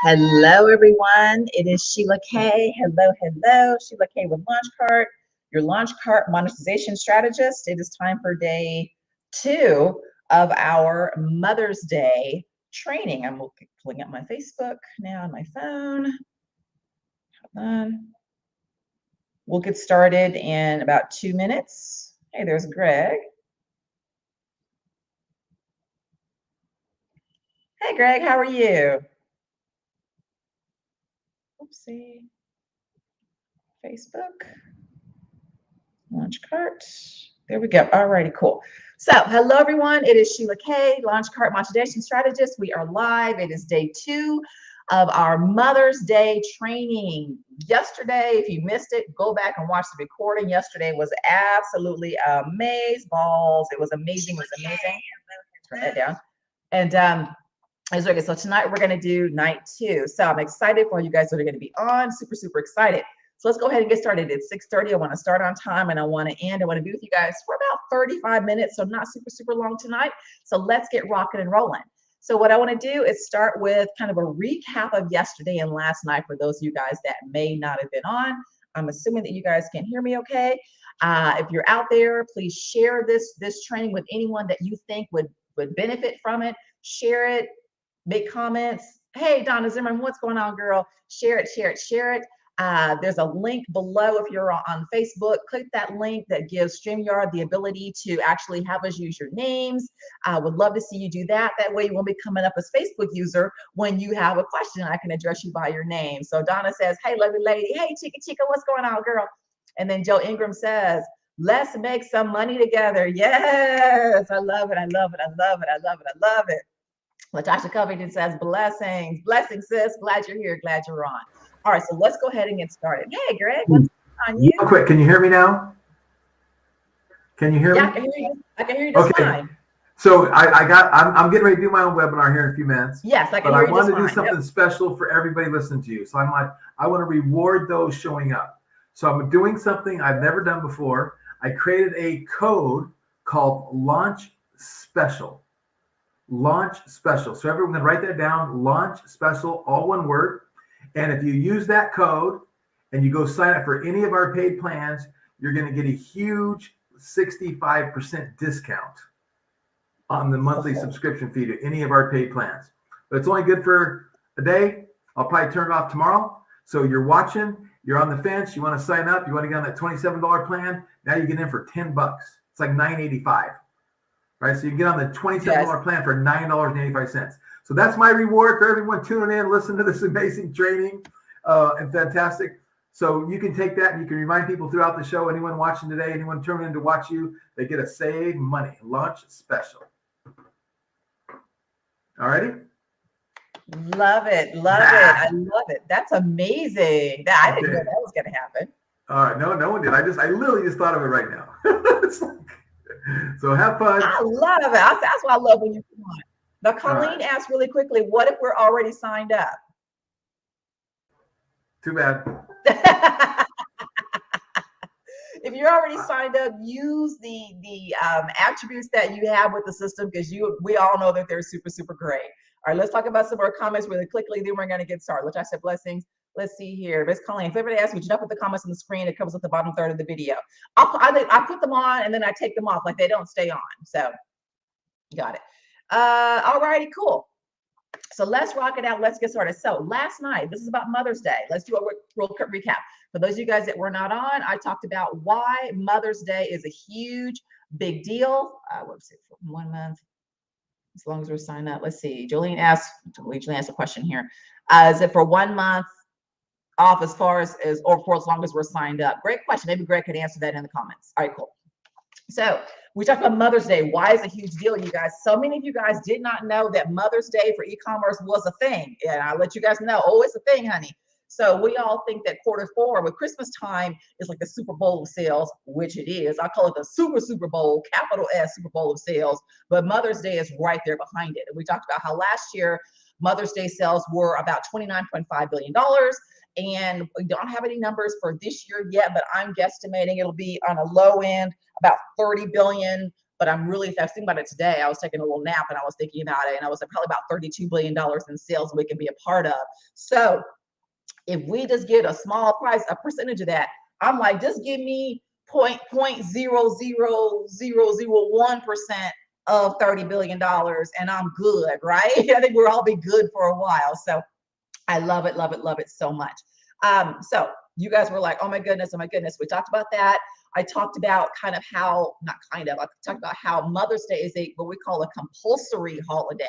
Hello, everyone. It is Sheila Kay. Hello. Sheila Kay with Launch Cart, your Launch Cart monetization strategist. It is time for day 2 of our Mother's Day training. I'm pulling up my Facebook now on my phone. Hold on. We'll get started in about 2 minutes. Hey, there's Greg. Hey, Greg, how are you? Oopsie. Facebook. Launch Cart. There we go. All righty, cool. So hello, everyone. It is Sheila Kay, Launch Cart monetization strategist. We are live. It is day 2 of our Mother's Day training. Yesterday, if you missed it, go back and watch the recording. Yesterday was absolutely amazeballs. It was amazing. Turn that down. And so tonight we're going to do night 2. So I'm excited for you guys that are going to be on. Super excited. So let's go ahead and get started. It's 6:30. I want to start on time and I want to end. I want to be with you guys for about 35 minutes. So not super long tonight. So let's get rocking and rolling. So what I want to do is start with kind of a recap of yesterday and last night for those of you guys that may not have been on. I'm assuming that you guys can hear me okay. If you're out there, please share this training with anyone that you think would benefit from it. Share it, make comments. Hey, Donna Zimmerman, what's going on, girl? Share it. There's a link below if you're on Facebook. Click that link that gives StreamYard the ability to actually have us use your names. I would love to see you do that. That way you won't be coming up as Facebook user when you have a question. I can address you by your name. So Donna says, hey, lovely lady. Hey, Chica, what's going on, girl? And then Joe Ingram says, let's make some money together. Yes, I love it. Latasha Covington says, blessings, sis. Glad you're here. Glad you're on. All right, so let's go ahead and get started. Hey, Greg, what's on you? Real quick, can you hear me now? Can you hear me? Yeah, I can hear you just fine. So I'm getting ready to do my own webinar here in a few minutes. Yes, I can hear you just fine. But I want to do something special for everybody listening to you. So I want to reward those showing up. So I'm doing something I've never done before. I created a code called Launch Special. Launch Special. So everyone can write that down. Launch Special, all one word. And if you use that code and you go sign up for any of our paid plans, you're going to get a huge 65% discount on the monthly subscription fee to any of our paid plans. But it's only good for a day. I'll probably turn it off tomorrow. So you're watching, you're on the fence, you want to sign up, you want to get on that $27 plan. Now you get in for $10. It's like $9.85. Right? So you can get on the $27 plan for $9.85. So that's my reward for everyone tuning in, listen to this amazing training and fantastic. So you can take that and you can remind people throughout the show, anyone watching today, anyone tuning in to watch you, they get a save money launch special. All righty? Love it. I love it. That's amazing. I didn't know that was going to happen. All right. No one did. I literally just thought of it right now. So have fun. I love it. That's why I love when you come on. Now, Colleen asked really quickly, what if we're already signed up? Too bad. If you're already signed up, use the attributes that you have with the system because we all know that they're super great. All right, let's talk about some more comments really quickly. Then we're going to get started. Which I said blessings. Let's see here. Miss Colleen, if everybody asks me, jump at the comments on the screen. It comes at the bottom third of the video. I put them on and then I take them off. Like they don't stay on. So, got it. All righty, cool. So let's rock it out. Let's get started. So last night, this is about Mother's Day. Let's do a real quick recap. For those of you guys that were not on, I talked about why Mother's Day is a huge, big deal. What's it for 1 month? As long as we're signed up. Let's see. Jolene asked a question here. Is it for 1 month off as far as or for as long as we're signed up? Great question. Maybe Greg could answer that in the comments. All right, cool. So we talked about Mother's Day. Why is it a huge deal, you guys? So many of you guys did not know that Mother's Day for e-commerce was a thing. And I'll let you guys know, it's a thing, honey. So we all think that Q4 with Christmas time is like the Super Bowl of sales, which it is. I call it the Super Bowl, capital S Super Bowl of sales. But Mother's Day is right there behind it. And we talked about how last year Mother's Day sales were about $29.5 billion. And we don't have any numbers for this year yet, but I'm guesstimating it'll be on a low end about 30 billion. but I'm really, if I was thinking about it today, I was taking a little nap and I was thinking about it, and I was like probably about $32 billion in sales we can be a part of. So if we just get a small price, a percentage of that, I'm like, just give me 0.00001% of $30 billion and I'm good, right? I think we'll all be good for a while. So I love it, love it, love it so much. So you guys were like, oh my goodness, oh my goodness. We talked about that. I talked about kind of how, not kind of, I talked about how Mother's Day is what we call a compulsory holiday,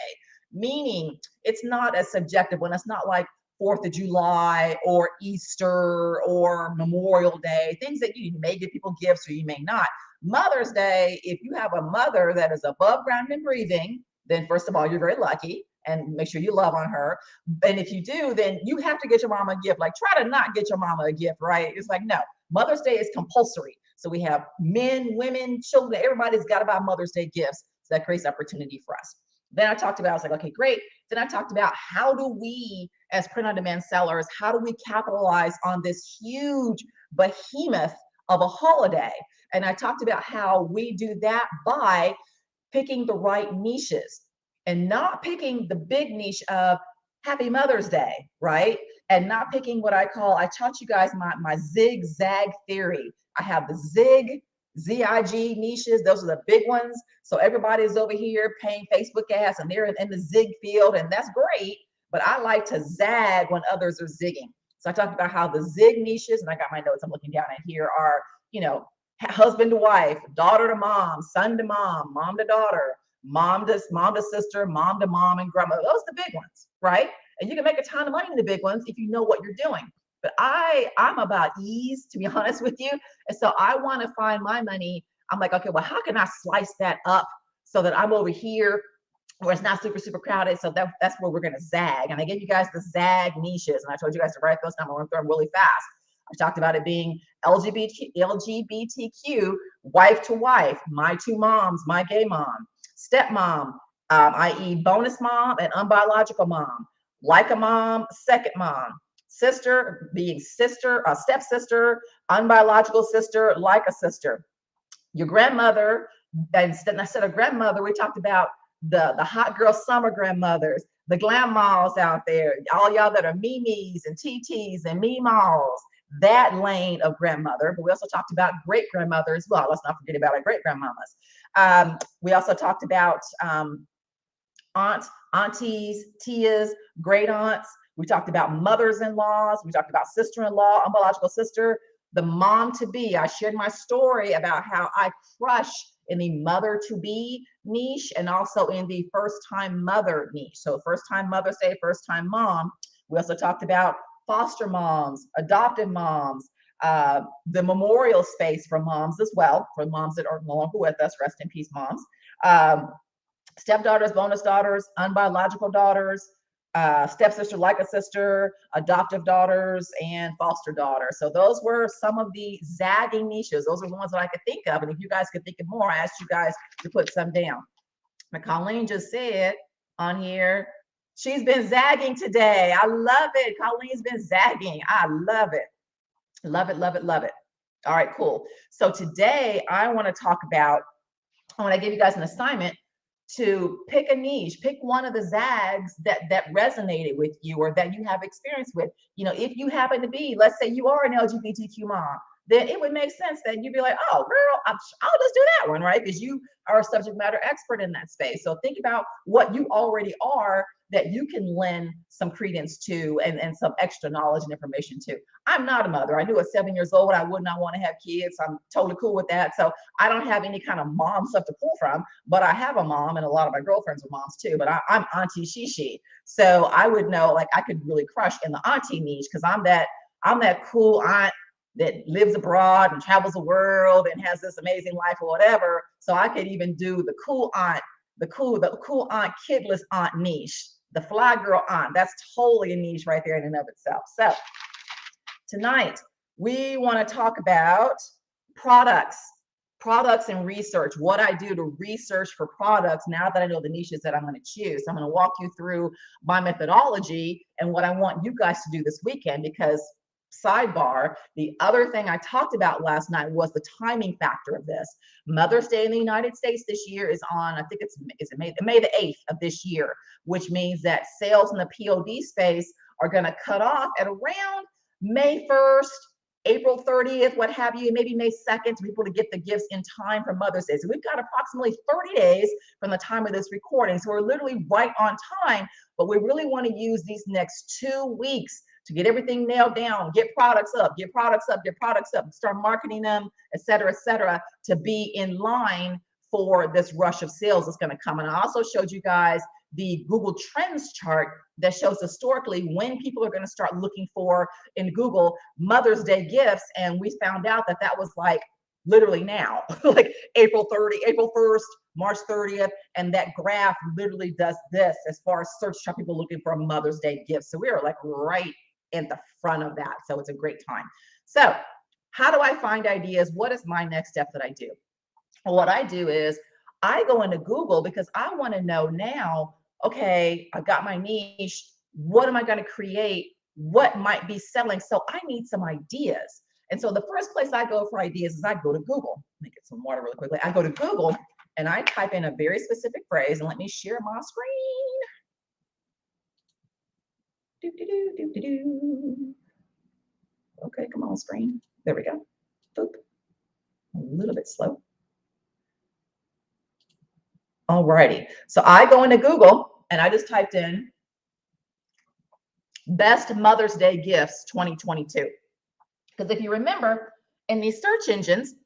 meaning it's not as subjective when it's not like 4th of July or Easter or Memorial Day, things that you may give people gifts or you may not. Mother's Day, if you have a mother that is above ground and breathing, then first of all, you're very lucky, and make sure you love on her. And if you do, then you have to get your mama a gift. Like, try to not get your mama a gift, right? It's like, no, Mother's Day is compulsory. So we have men, women, children, everybody's got to buy Mother's Day gifts. So that creates opportunity for us. Then I talked about, I was like, okay, great. Then I talked about how do we, as print-on-demand sellers, how do we capitalize on this huge behemoth of a holiday? And I talked about how we do that by picking the right niches and not picking the big niche of Happy Mother's Day, right? And not picking what I call, I taught you guys my zigzag theory. I have the ZIG niches. Those are the big ones. So everybody's over here paying Facebook ads and they're in the zig field, and that's great. But I like to zag when others are zigging. So I talked about how the zig niches, and I got my notes I'm looking down at here, are, you know, husband to wife, daughter to mom, son to mom, mom to daughter, mom to sister, mom to mom, and grandma. Those are the big ones, right? And you can make a ton of money in the big ones if you know what you're doing. But I'm about ease, to be honest with you. And so I want to find my money. I'm like, okay, well, how can I slice that up so that I'm over here where it's not super, super crowded? So that's where we're going to zag. And I gave you guys the zag niches, and I told you guys to write those down. I'm going to run through them really fast. I talked about it being LGBTQ, wife to wife, my two moms, my gay mom, stepmom, i.e. bonus mom and unbiological mom, like a mom, second mom, sister being sister, stepsister, unbiological sister, like a sister, your grandmother. And instead of grandmother, we talked about the hot girl summer grandmothers, the glam malls out there, all y'all that are Mimis and TTs and Meemaws, that lane of grandmother. But we also talked about great grandmother as well. Let's not forget about our great grandmamas. We also talked about aunts, aunties, tias, great aunts. We talked about mothers-in-laws. We talked about sister-in-law, unbiological sister, the mom to be. I shared my story about how I crush in the mother to be niche and also in the first time mother niche. So first time mother, say first time mom. We also talked about foster moms, adoptive moms, the memorial space for moms as well, for moms that are no longer with us, rest in peace moms, stepdaughters, bonus daughters, unbiological daughters, stepsister, like a sister, adoptive daughters, and foster daughters. So those were some of the zagging niches. Those are the ones that I could think of. And if you guys could think of more, I asked you guys to put some down. And Colleen just said on here, she's been zagging today. I love it. Colleen's been zagging. I love it. Love it, love it, love it. All right, cool. So today I want to talk about, I want to give you guys an assignment to pick a niche, pick one of the zags that resonated with you or that you have experience with. You know, if you happen to be, let's say you are an LGBTQ mom, then it would make sense that you'd be like, oh, girl, I'll just do that one, right? Because you are a subject matter expert in that space. So think about what you already are that you can lend some credence to and some extra knowledge and information to. I'm not a mother. I knew at 7 years old I would not want to have kids. I'm totally cool with that. So I don't have any kind of mom stuff to pull from, but I have a mom, and a lot of my girlfriends are moms too, but I'm auntie shishi. So I would know, like, I could really crush in the auntie niche because I'm that cool aunt that lives abroad and travels the world and has this amazing life or whatever. So I could even do the cool aunt, the cool aunt, kidless aunt niche, the fly girl aunt. That's totally a niche right there in and of itself. So tonight we want to talk about products and research, what I do to research for products now that I know the niches that I'm going to choose. I'm going to walk you through my methodology and what I want you guys to do this weekend, because sidebar, the other thing I talked about last night was the timing factor of this. Mother's Day in the United States this year is on, I think it's May the 8th of this year, which means that sales in the POD space are going to cut off at around May 1st, April 30th, what have you, maybe May 2nd, for people to get the gifts in time for Mother's Day. So we've got approximately 30 days from the time of this recording. So we're literally right on time, but we really want to use these next 2 weeks to get everything nailed down, get products up, start marketing them, et cetera, to be in line for this rush of sales that's going to come. And I also showed you guys the Google Trends chart that shows historically when people are going to start looking for in Google Mother's Day gifts. And we found out that that was like literally now, like April 1st, March 30th. And that graph literally does this as far as search term people looking for Mother's Day gifts. So we are like right in the front of that. So it's a great time. So how do I find ideas? What is my next step that I do? Well, what I do is I go into Google because I want to know now, okay, I've got my niche. What am I going to create? What might be selling? So I need some ideas. And so the first place I go for ideas is I go to Google. Let me get some water really quickly. I go to Google and I type in a very specific phrase, and let me share my screen. Okay, come on, screen. There we go. Boop. A little bit slow. All righty. So I go into Google and I just typed in best Mother's Day gifts 2022. Because if you remember, in these search engines,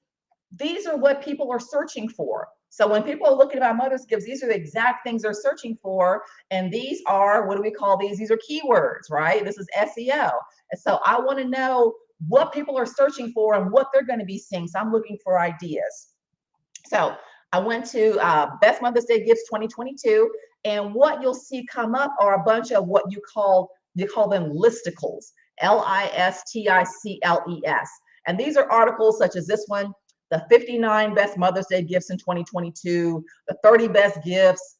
these are what people are searching for. So when people are looking about Mother's gifts, these are the exact things they're searching for. And these are, what do we call these? These are keywords, right? This is SEO. And so I want to know what people are searching for and what they're going to be seeing. So I'm looking for ideas. So I went to Best Mother's Day Gifts 2022. And what you'll see come up are a bunch of what you call them listicles, listicles. And these are articles such as this one, the 59 best Mother's Day gifts in 2022, the 30 best gifts,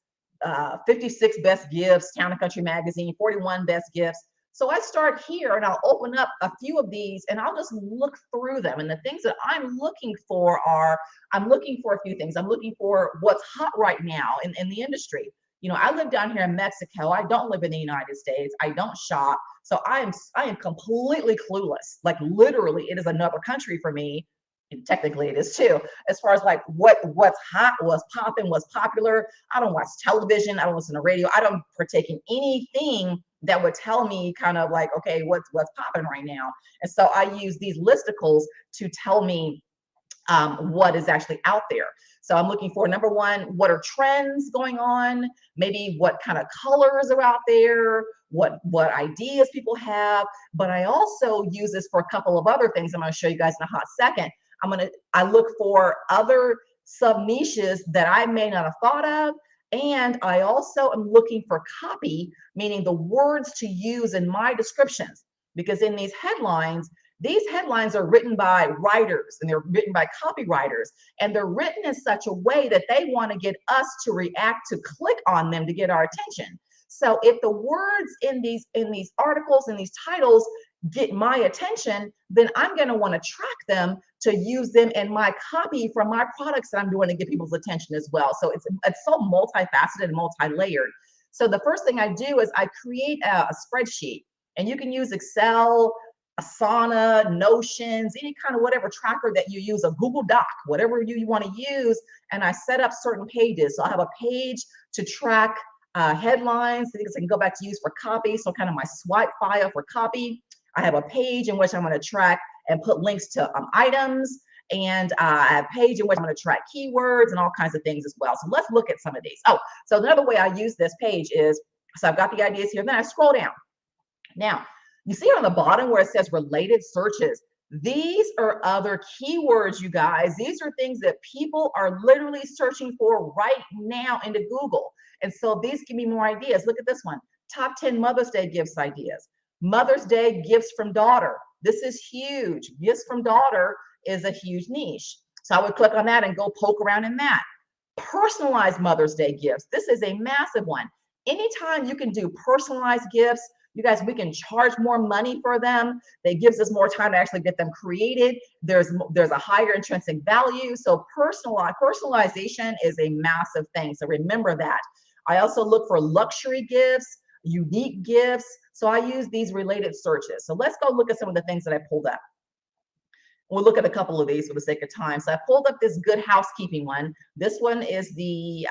56 best gifts, Town and Country Magazine, 41 best gifts. So I start here and I'll open up a few of these and I'll just look through them. And the things that I'm looking for are, I'm looking for a few things. I'm looking for what's hot right now in the industry. You know, I live down here in Mexico. I don't live in the United States. I don't shop. So I am completely clueless. Like literally, it is another country for me. And technically it is too, as far as like what's hot, what's popping, what's popular. I don't watch television. I don't listen to radio. I don't partake in anything that would tell me kind of like, okay, what's popping right now. And so I use these listicles to tell me what is actually out there. So I'm looking for, number one, what are trends going on? Maybe what kind of colors are out there? What ideas people have? But I also use this for a couple of other things I'm going to show you guys in a hot second. I look for other sub niches that I may not have thought of. And I also am looking for copy, meaning the words to use in my descriptions, because in these headlines are written by writers and they're written by copywriters, and they're written in such a way that they want to get us to react, to click on them to get our attention. So if the words in these articles and these titles get my attention, then I'm going to want to track them to use them in my copy for my products that I'm doing to get people's attention as well. So it's so multifaceted and multi-layered. So the first thing I do is I create a spreadsheet, and you can use Excel, Asana, Notions, any kind of whatever tracker that you use, a Google Doc, whatever you want to use. And I set up certain pages. So I have a page to track headlines, things I can go back to use for copy. So kind of my swipe file for copy. I have a page in which I'm going to track and put links to items, and I have a page in which I'm going to track keywords and all kinds of things as well. So let's look at some of these. Oh, so another way I use this page is, so I've got the ideas here, then I scroll down. Now, you see on the bottom where it says related searches. These are other keywords, you guys. These are things that people are literally searching for right now into Google. And so these give me more ideas. Look at this one, top 10 Mother's Day gifts ideas. Mother's Day gifts from daughter. This is huge. Gifts from daughter is a huge niche. So I would click on that and go poke around in that. Personalized Mother's Day gifts. This is a massive one. Anytime you can do personalized gifts, You guys, we can charge more money for them. That gives us more time to actually get them created. There's a higher intrinsic value. So personalization is a massive thing. So remember that. I also look for luxury gifts, unique gifts. So I use these related searches. So let's go look at some of the things that I pulled up. We'll look at a couple of these for the sake of time. So I pulled up this Good Housekeeping one. This one is the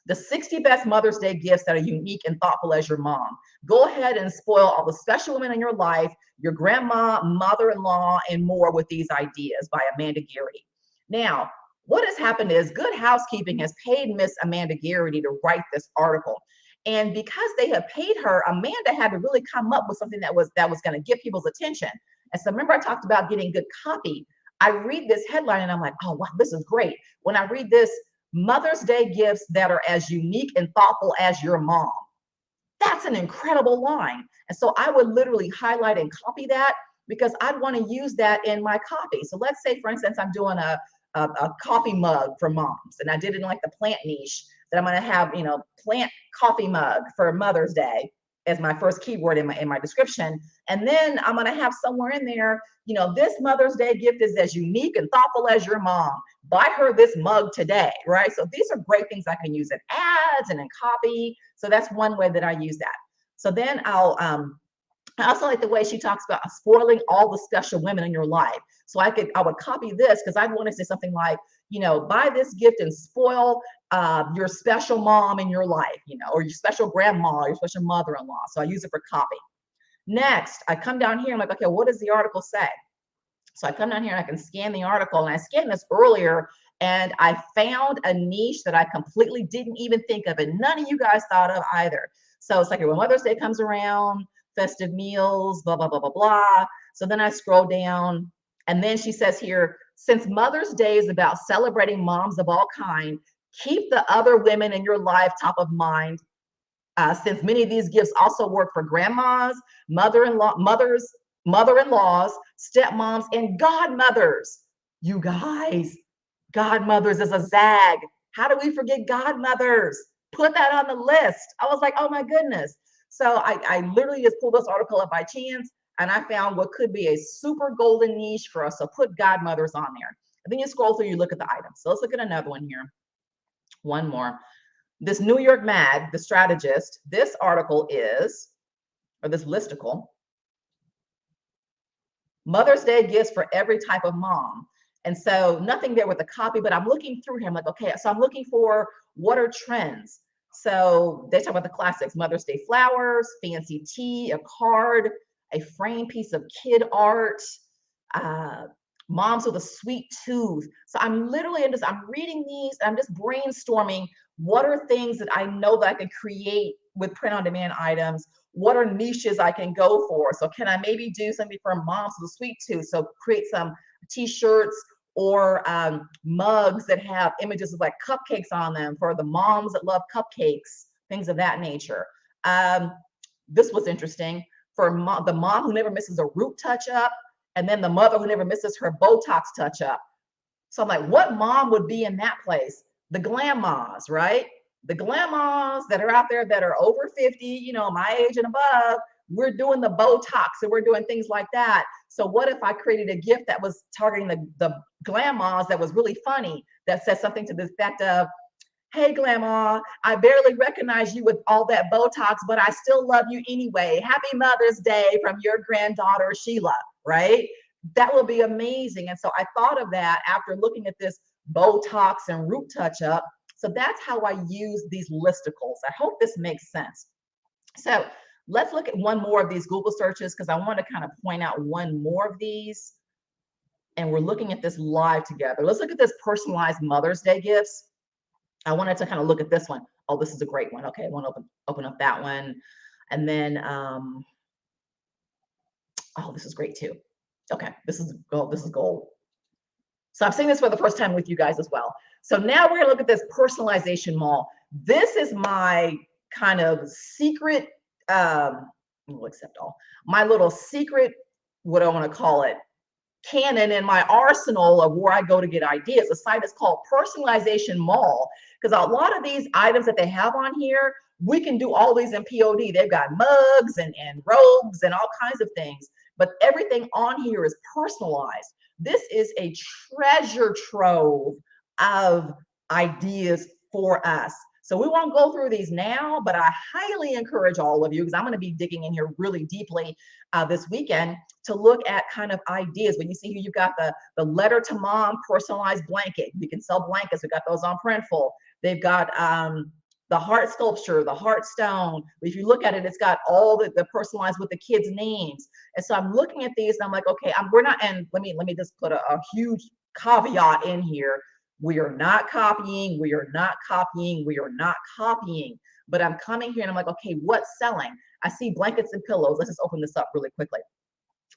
60 best Mother's Day gifts that are unique and thoughtful as your mom. Go ahead and spoil all the special women in your life, your grandma, mother-in-law, and more with these ideas by Amanda Garrity. Now, what has happened is Good Housekeeping has paid Miss Amanda Garrity to write this article. And because they have paid her, Amanda had to really come up with something that was going to get people's attention. And so remember I talked about getting good copy. I read this headline and I'm like, oh, wow, this is great. When I read this, Mother's Day gifts that are as unique and thoughtful as your mom. That's an incredible line. And so I would literally highlight and copy that because I'd want to use that in my copy. So let's say, for instance, I'm doing a coffee mug for moms, and I did it in like the plant niche, that I'm going to have, plant coffee mug for Mother's Day as my first keyword in my description. And then I'm going to have somewhere in there, this Mother's Day gift is as unique and thoughtful as your mom. Buy her this mug today, right? So these are great things I can use in ads and in copy. So that's one way that I use that. So then I also like the way she talks about spoiling all the special women in your life. So I would copy this because I'd want to say something like, buy this gift and spoil your special mom in your life, or your special grandma, or your special mother-in-law. So I use it for copy. Next, I come down here. I'm like, okay, what does the article say? So I come down here and I can scan the article, and I scanned this earlier and I found a niche that I completely didn't even think of, and none of you guys thought of either. So it's like when Mother's Day comes around, festive meals, blah, blah, blah, blah, blah. So then I scroll down, and then she says here, since Mother's Day is about celebrating moms of all kind, keep the other women in your life top of mind, since many of these gifts also work for grandmas, mother-in-laws, stepmoms, and godmothers. You guys, godmothers is a zag. How do we forget godmothers? Put that on the list. I was like, oh my goodness. So I literally just pulled this article up by chance, and I found what could be a super golden niche for us. So put godmothers on there. And then you scroll through, you look at the items. So let's look at another one here. One more. This New York Mag, The Strategist, this article is, or this listicle, Mother's Day gifts for every type of mom. And so nothing there with the copy, but I'm looking through here. I'm like, okay, so I'm looking for what are trends. So they talk about the classics: Mother's Day flowers, fancy tea, a card, a framed piece of kid art, moms with a sweet tooth. So I'm literally I'm reading these, and I'm just brainstorming what are things that I know that I can create with print-on-demand items. What are niches I can go for? So can I maybe do something for moms with a sweet tooth? So create some t-shirts or mugs that have images of like cupcakes on them for the moms that love cupcakes, things of that nature. This was interesting for the mom who never misses a root touch-up, and then the mother who never misses her Botox touch-up. So I'm like, what mom would be in that place? The grandmas, right? The grandmas that are out there that are over 50, my age and above, we're doing the Botox and we're doing things like that. So what if I created a gift that was targeting the grandmas that was really funny, that says something to the effect of, hey, grandma, I barely recognize you with all that Botox, but I still love you anyway. Happy Mother's Day from your granddaughter, Sheila, right? That will be amazing. And so I thought of that after looking at this Botox and root touch-up. So that's how I use these listicles. I hope this makes sense. So let's look at one more of these Google searches, because I want to kind of point out one more of these. And we're looking at this live together. Let's look at this personalized Mother's Day gifts. I wanted to kind of look at this one. Oh, this is a great one. Okay, I want to open up that one. And then, oh, this is great too. Okay, this is gold. This is gold. So I'm seeing this for the first time with you guys as well. So now we're gonna look at this personalization mall. This is my kind of secret, we'll accept all, my little secret, what do I wanna call it, canon in my arsenal of where I go to get ideas. The site is called Personalization Mall, because a lot of these items that they have on here We can do all these in POD. They've got mugs and robes and all kinds of things, but everything on here is personalized. This is a treasure trove of ideas for us. So we won't go through these now, but I highly encourage all of you, because I'm going to be digging in here really deeply this weekend, to look at kind of ideas. When you see here, you've got the letter to mom personalized blanket. We can sell blankets. We got those on Printful. They've got the heart sculpture, the heart stone. If you look at it, it's got all the personalized with the kids' names. And so I'm looking at these and I'm like, okay, we're not, and let me just put a huge caveat in here. We are not copying, we are not copying, we are not copying. But I'm coming here and I'm like, okay, what's selling? I see blankets and pillows. Let's just open this up really quickly,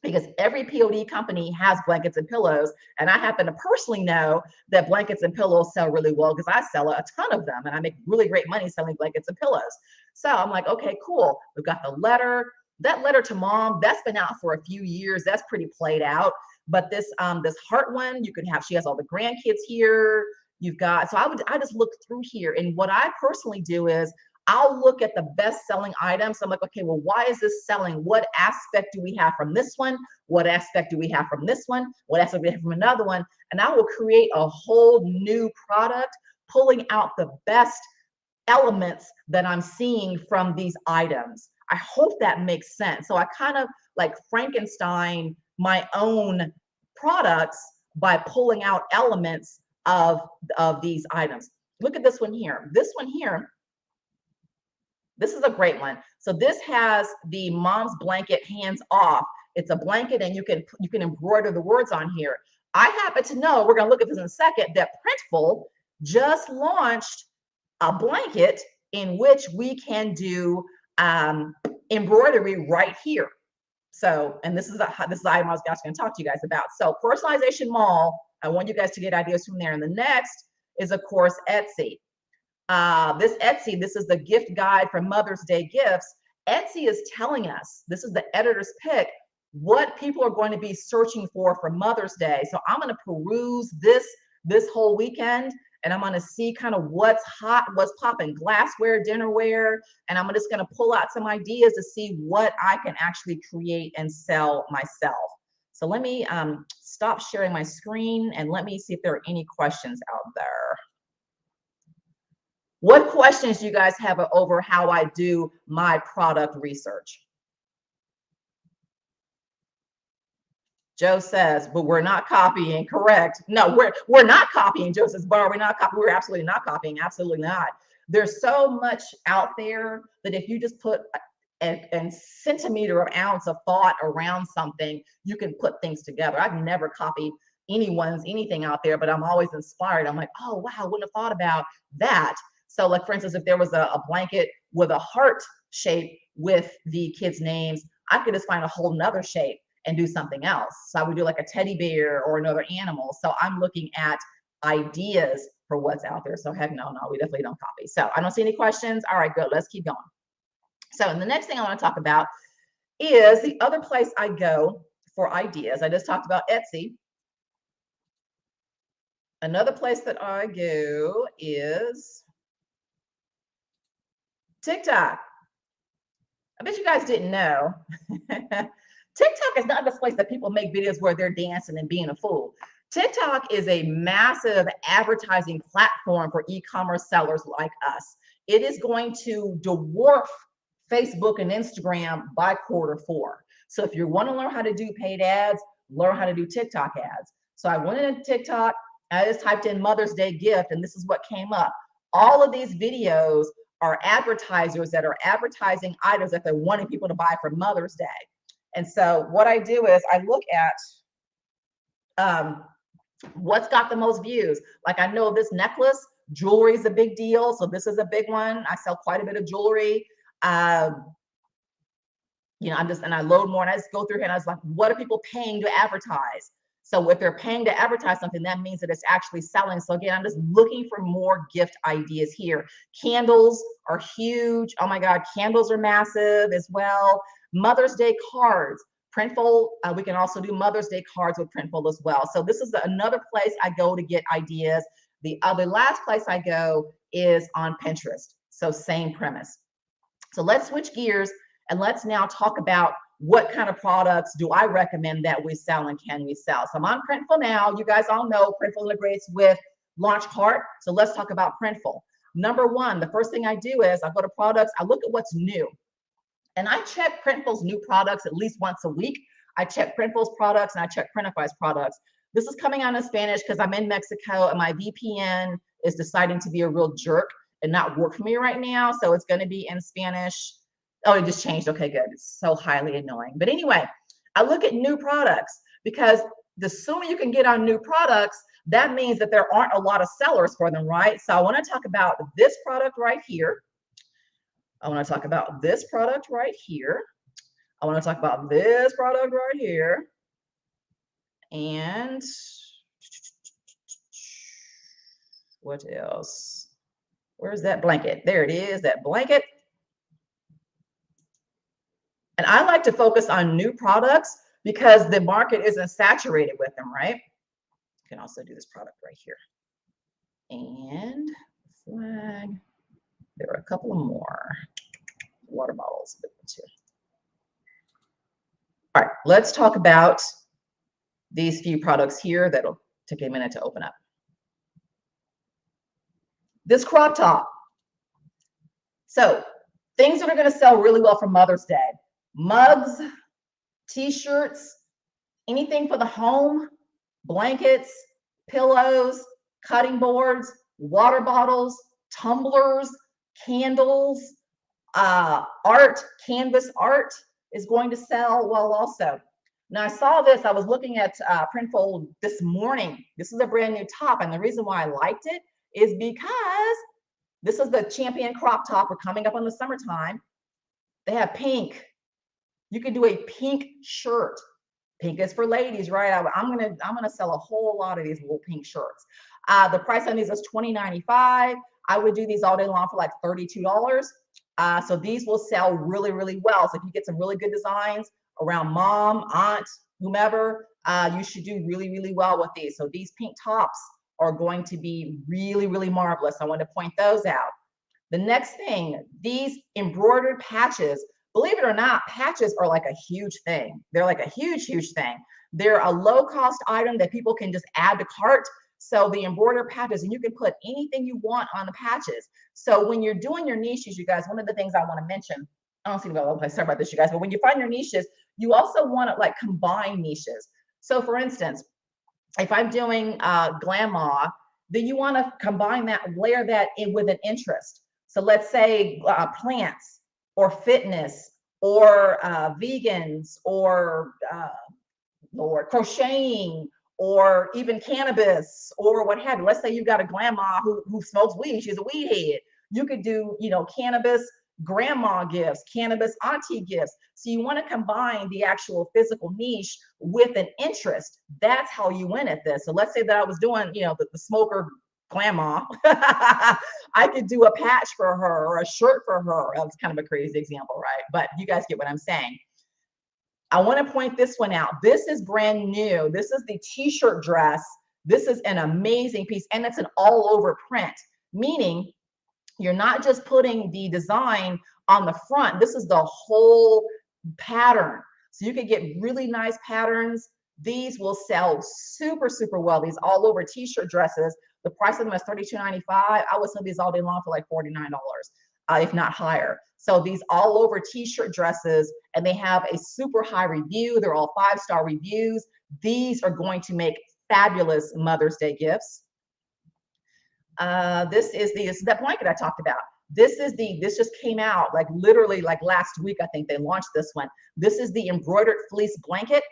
because every POD company has blankets and pillows. And I happen to personally know that blankets and pillows sell really well, because I sell a ton of them and I make really great money selling blankets and pillows. So I'm like, okay, cool. We've got the letter, that letter to mom, that's been out for a few years. That's pretty played out. But this heart one, you can have, she has all the grandkids here. You've got, so I just look through here, and what I personally do is I'll look at the best selling items. I'm like, okay, well, why is this selling? What aspect do we have from this one? What aspect do we have from this one? What aspect do we have from another one? And I will create a whole new product, pulling out the best elements that I'm seeing from these items. I hope that makes sense. So I kind of like Frankenstein my own products by pulling out elements of these items. Look at this one here. This one here, this is a great one. So this has the mom's blanket hands off. It's a blanket, and you can embroider the words on here. I happen to know, we're gonna look at this in a second, that Printful just launched a blanket in which we can do embroidery right here. So, and this is the item I was going to talk to you guys about. So Personalization Mall, I want you guys to get ideas from there. And the next is, of course, Etsy. This Etsy, this is the gift guide for Mother's Day gifts. Etsy is telling us, this is the editor's pick, what people are going to be searching for Mother's Day. So I'm going to peruse this whole weekend, and I'm going to see kind of what's hot, what's popping, glassware, dinnerware, and I'm just going to pull out some ideas to see what I can actually create and sell myself. So let me stop sharing my screen, and let me see if there are any questions out there. What questions do you guys have over how I do my product research? Joe says, but we're not copying. Correct. No, we're not copying. Joe says, but are we not copying? We're absolutely not copying. Absolutely not. There's so much out there that if you just put a centimeter of ounce of thought around something, you can put things together. I've never copied anything out there, but I'm always inspired. I'm like, oh, wow, I wouldn't have thought about that. So like, for instance, if there was a blanket with a heart shape with the kids' names, I could just find a whole nother shape and do something else. So I would do like a teddy bear or another animal. So I'm looking at ideas for what's out there. So heck no, we definitely don't copy. So I don't see any questions. All right, good. Let's keep going. So the next thing I want to talk about is the other place I go for ideas. I just talked about Etsy. Another place that I go is TikTok. I bet you guys didn't know. TikTok is not this place that people make videos where they're dancing and being a fool. TikTok is a massive advertising platform for e-commerce sellers like us. It is going to dwarf Facebook and Instagram by Q4. So if you want to learn how to do paid ads, learn how to do TikTok ads. So I went into TikTok, I just typed in Mother's Day gift, and this is what came up. All of these videos are advertisers that are advertising items that they're wanting people to buy for Mother's Day. And so what I do is I look at what's got the most views. Like, I know this necklace, jewelry is a big deal. So this is a big one. I sell quite a bit of jewelry. You know, I load more, and I just go through here and I was like, what are people paying to advertise? So if they're paying to advertise something, that means that it's actually selling. So again, I'm just looking for more gift ideas here. Candles are huge. Oh my God, candles are massive as well. Mother's Day cards, Printful. We can also do Mother's Day cards with Printful as well. So this is another place I go to get ideas. The last place I go is on Pinterest. So same premise. So let's switch gears and let's now talk about what kind of products do I recommend that we sell and can we sell. So I'm on Printful now. You guys all know Printful integrates with Launchcart. So let's talk about Printful. Number one, the first thing I do is I go to products, I look at what's new. And I check Printful's new products at least once a week. I check Printful's products and I check Printify's products. This is coming out in Spanish because I'm in Mexico and my VPN is deciding to be a real jerk and not work for me right now. So it's going to be in Spanish. Oh, it just changed. Okay, good. It's so highly annoying. But anyway, I look at new products because the sooner you can get on new products, that means that there aren't a lot of sellers for them, right? So I want to talk about this product right here. I want to talk about this product right here. I want to talk about this product right here. And what else? Where's that blanket? There it is, that blanket. And I like to focus on new products because the market isn't saturated with them, right? You can also do this product right here. And flag. There are a couple more water bottles. All right, let's talk about these few products here that'll take a minute to open up. This crop top. So things that are going to sell really well for Mother's Day. Mugs, t-shirts, anything for the home, blankets, pillows, cutting boards, water bottles, tumblers, candles, art, canvas art is going to sell well also. Now I saw this, I was looking at Printful this morning. This is a brand new top, and the reason why I liked it is because this is the Champion crop top. We're coming up on the summertime. They have pink. You can do a pink shirt. Pink is for ladies, right? I'm gonna sell a whole lot of these little pink shirts. The price on these is $20.95. I would do these all day long for like $32. So these will sell really, really well. So if you get some really good designs around mom, aunt, whomever, you should do really, really well with these. So these pink tops are going to be really, really marvelous. I want to point those out. The next thing, these embroidered patches, believe it or not, patches are like a huge thing. They're like a huge, huge thing. They're a low cost item that people can just add to cart. So the embroidered patches, and you can put anything you want on the patches. So when you're doing your niches, you guys, one of the things I want to mention, I don't see about okay, sorry about this, you guys, but when you find your niches, you also want to like combine niches. So for instance, if I'm doing grandma, then you want to combine that, layer that in with an interest. So let's say plants or fitness or vegans or crocheting or even cannabis or what have you. Let's say you've got a grandma who smokes weed. She's a weed head. You could do, cannabis grandma gifts, cannabis auntie gifts. So you want to combine the actual physical niche with an interest. That's how you win at this. So let's say that I was doing, the smoker grandma. I could do a patch for her or a shirt for her. That was kind of a crazy example, right? But you guys get what I'm saying. I want to point this one out. This is brand new. This is the t-shirt dress. This is an amazing piece, and it's an all over print, meaning you're not just putting the design on the front. This is the whole pattern. So you can get really nice patterns. These will sell super, super well. These all over t-shirt dresses. The price of them is $32.95. I would sell these all day long for like $49, if not higher. So these all over t-shirt dresses, and they have a super high review. They're all 5-star reviews. These are going to make fabulous Mother's Day gifts. This is that blanket I talked about. This just came out like literally like last week. I think they launched this one. This is the embroidered fleece blanket.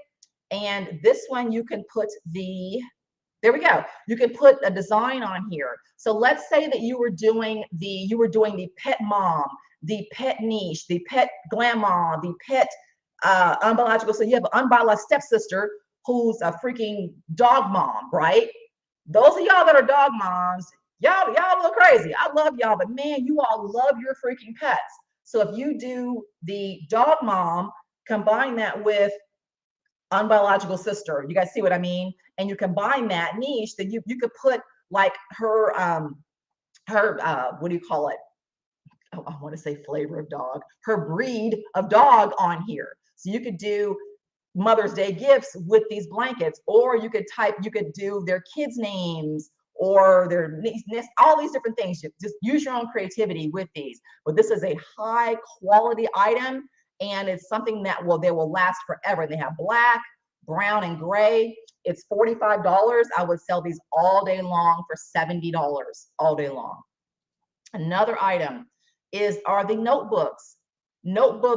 And this one you can put there we go. You can put a design on here. So let's say that you were doing the pet mom, the pet niche, the pet grandma, the pet unbiological. So you have an unbiological stepsister who's a freaking dog mom, right? Those of y'all that are dog moms, y'all look crazy. I love y'all, but man, you all love your freaking pets. So if you do the dog mom, combine that with unbiological sister, you guys see what I mean? And you combine that niche, then you could put like her what do you call it? oh, I want to say flavor of dog, her breed of dog on here. So you could do Mother's Day gifts with these blankets, or you could do their kids' names or their niece, all these different things. Just use your own creativity with these. But this is a high quality item, and it's something that they will last forever. They have black, brown, and gray. It's $45. I would sell these all day long for $70 all day long. Another item are the notebooks.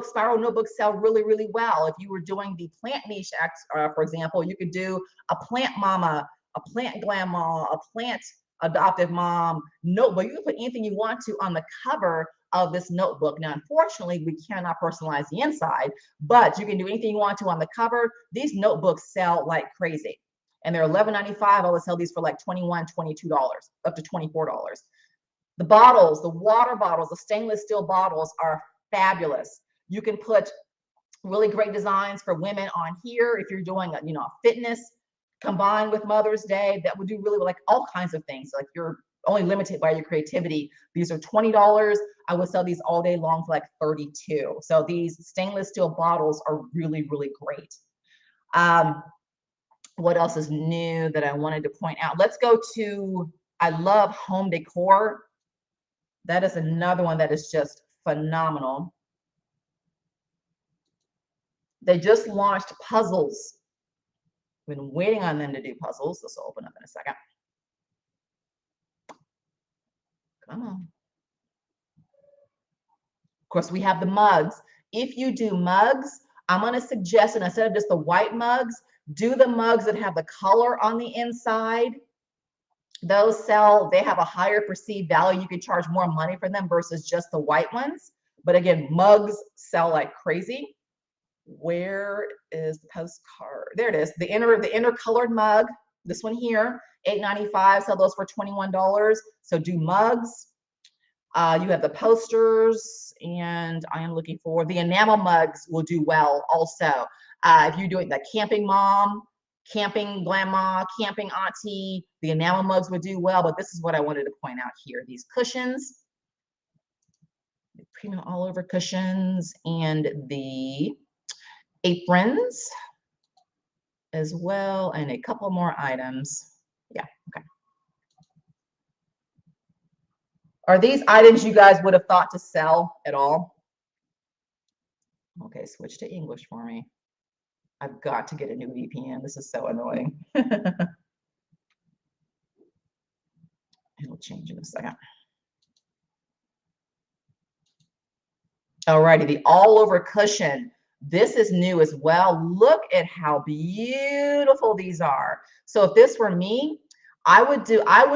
Spiral notebooks sell really, really well. If you were doing the plant niche, for example, you could do a plant mama, a plant grandma, a plant adoptive mom notebook. You can put anything you want to on the cover of this notebook. Now, unfortunately, we cannot personalize the inside, but you can do anything you want to on the cover. These notebooks sell like crazy, and they're $11.95. I would sell these for like $21, $22, up to $24. The bottles, the water bottles, the stainless steel bottles are fabulous. You can put really great designs for women on here. If you're doing a fitness combined with Mother's Day, that would do really like all kinds of things. Like you're only limited by your creativity. These are $20. I would sell these all day long for like $32. So these stainless steel bottles are really, really great. What else is new that I wanted to point out? Let's go to, I love home decor. That is another one that is just phenomenal. They just launched puzzles. Been waiting on them to do puzzles. This will open up in a second. Come on. Of course, we have the mugs. If you do mugs, I'm going to suggest, and instead of just the white mugs, do the mugs that have the color on the inside. Those sell, they have a higher perceived value. You can charge more money for them versus just the white ones. But again, mugs sell like crazy. Where is the postcard? There it is. The inner colored mug. This one here, $8.95. Sell those for $21. So do mugs. You have the posters, and I am looking for the enamel mugs will do well also. If you're doing the camping mom, camping grandma, camping auntie, the enamel mugs would do well. But this is what I wanted to point out here. These cushions, the premium all over cushions, and the aprons as well, and a couple more items. Yeah, okay. Are these items you guys would have thought to sell at all? Okay, switch to English for me. I've got to get a new VPN. This is so annoying. It'll change in a second. Alrighty, the all over cushion. This is new as well. Look at how beautiful these are. So if this were me, I would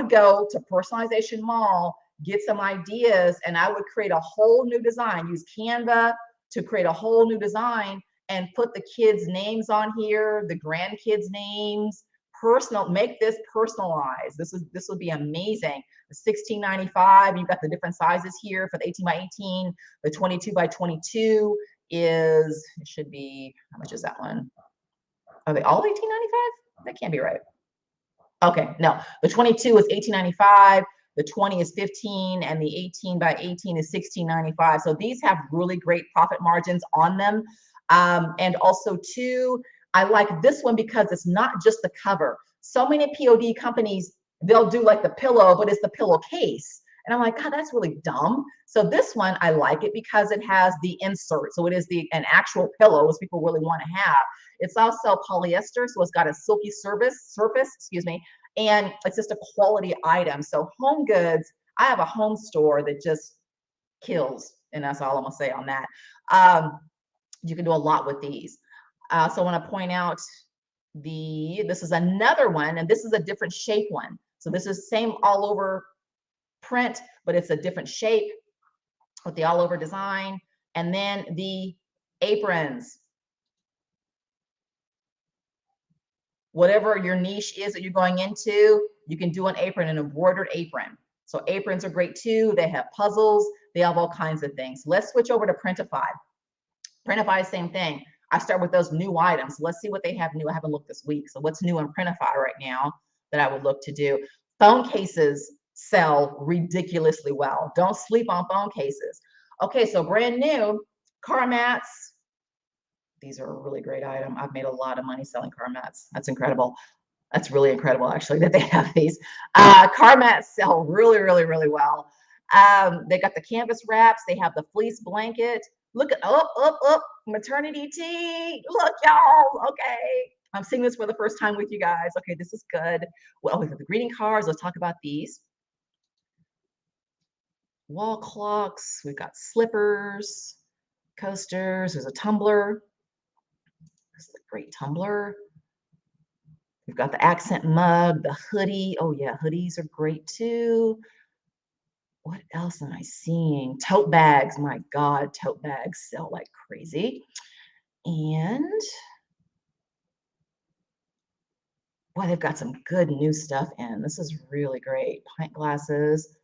go to Personalization Mall, get some ideas, and I would create a whole new design. Use Canva to create a whole new design and put the kids' names on here, the grandkids' names, make this personalized. This would be amazing. The $16.95, you've got the different sizes here for the 18 by 18, the 22 by 22 is, it should be, how much is that one? Are they all $18.95? That can't be right. Okay, no, the 22 is $18.95, the 20 is $15, and the 18 by 18 is $16.95. So these have really great profit margins on them. And also too, I like this one because it's not just the cover. So many POD companies, they'll do like the pillow, but it's the pillowcase. And I'm like, God, that's really dumb. So this one, I like it because it has the insert. So it is an actual pillow, as people really want to have. It's also polyester, so it's got a silky surface, and it's just a quality item. So Home Goods, I have a home store that just kills, and that's all I'm gonna say on that. You can do a lot with these. So I want to point out this is another one, and this is a different shape one. So this is same all over print, but it's a different shape with the all over design. And then the aprons. Whatever your niche is that you're going into, you can do an apron, an embroidered apron. So aprons are great too. They have puzzles. They have all kinds of things. Let's switch over to Printify. Printify, same thing. I start with those new items. Let's see what they have new. I haven't looked this week. So what's new in Printify right now that I would look to do? Phone cases sell ridiculously well. Don't sleep on phone cases. Okay, so brand new car mats. These are a really great item. I've made a lot of money selling car mats. That's incredible. That's really incredible, actually, that they have these. Car mats sell really, really, really well. They got the canvas wraps. They have the fleece blanket. Look at, maternity tea. Look, y'all. Okay. I'm seeing this for the first time with you guys. Okay, this is good. Well, we have the greeting cards. Let's talk about these. Wall clocks. We've got slippers, coasters. There's a tumbler. This is a great tumbler. We've got the accent mug, the hoodie. Oh yeah, hoodies are great too. What else am I seeing? Tote bags. My God, tote bags sell like crazy. And boy, they've got some good new stuff in. This is really great. Pint glasses.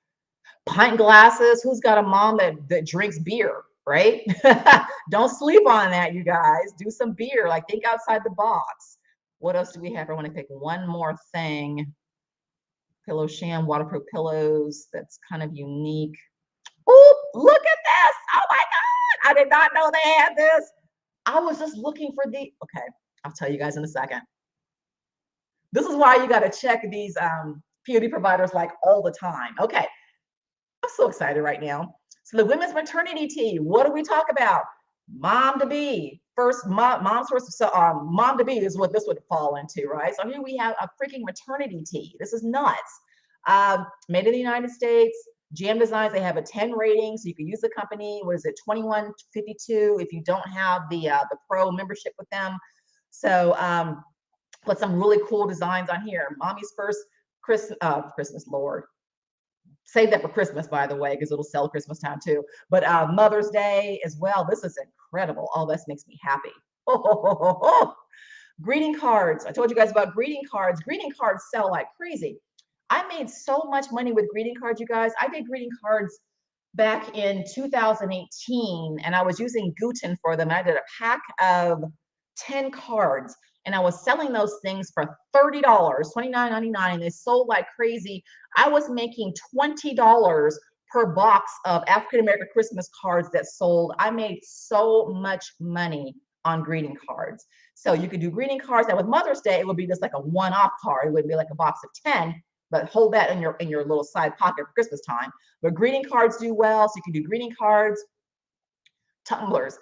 Pint glasses. Who's got a mom that drinks beer, right? Don't sleep on that, you guys. Do some beer. Like, think outside the box. What else do we have? I want to pick one more thing. Pillow sham, waterproof pillows. That's kind of unique. Oh, look at this. Oh my God. I did not know they had this. I was just looking for okay, I'll tell you guys in a second. This is why you got to check these beauty providers like all the time. Okay, I'm so excited right now. So the women's maternity tea, what do we talk about? Mom to be. First, mom's first, so mom to be is what this would fall into, right? So here we have a freaking maternity tea. This is nuts. Made in the United States, Jam Designs, they have a 10 rating, so you can use the company. What is it, 2152 if you don't have the pro membership with them. So put some really cool designs on here. Mommy's first Christmas, Lord. Save that for Christmas, by the way, because it'll sell Christmas time too. But Mother's Day as well. This is incredible. Oh, this makes me happy. Greeting cards. I told you guys about greeting cards. Greeting cards sell like crazy. I made so much money with greeting cards, you guys. I did greeting cards back in 2018, and I was using Guten for them. I did a pack of 10 cards, and I was selling those things for $30, $29.99, and they sold like crazy. I was making $20 per box of African American Christmas cards that sold. I made so much money on greeting cards. So you could do greeting cards. Now with Mother's Day, it would be just like a one-off card. It would be like a box of 10, but hold that in your little side pocket for Christmas time. But greeting cards do well, so you can do greeting cards. Tumblers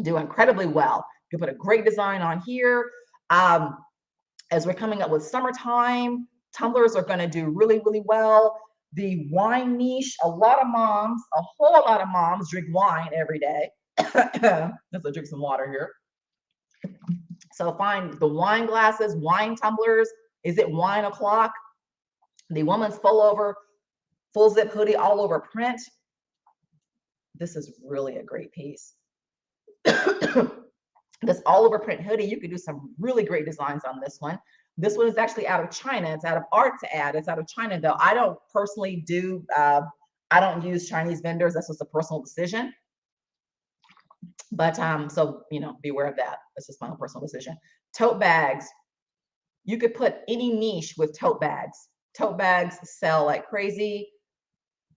do incredibly well. You can put a great design on here. As we're coming up with summertime, tumblers are going to do really, really well. The wine niche, a whole lot of moms drink wine every day. Let's drink some water here. So find the wine glasses, wine tumblers. Is it wine o'clock? The woman's full zip hoodie, all over print. This is really a great piece. This all over print hoodie, you could do some really great designs on this one. This one is actually out of China. It's out of Arts Ad. It's out of China, though. I don't personally do, I don't use Chinese vendors. That's just a personal decision. But so, beware of that. That's just my own personal decision. Tote bags. You could put any niche with tote bags. Tote bags sell like crazy.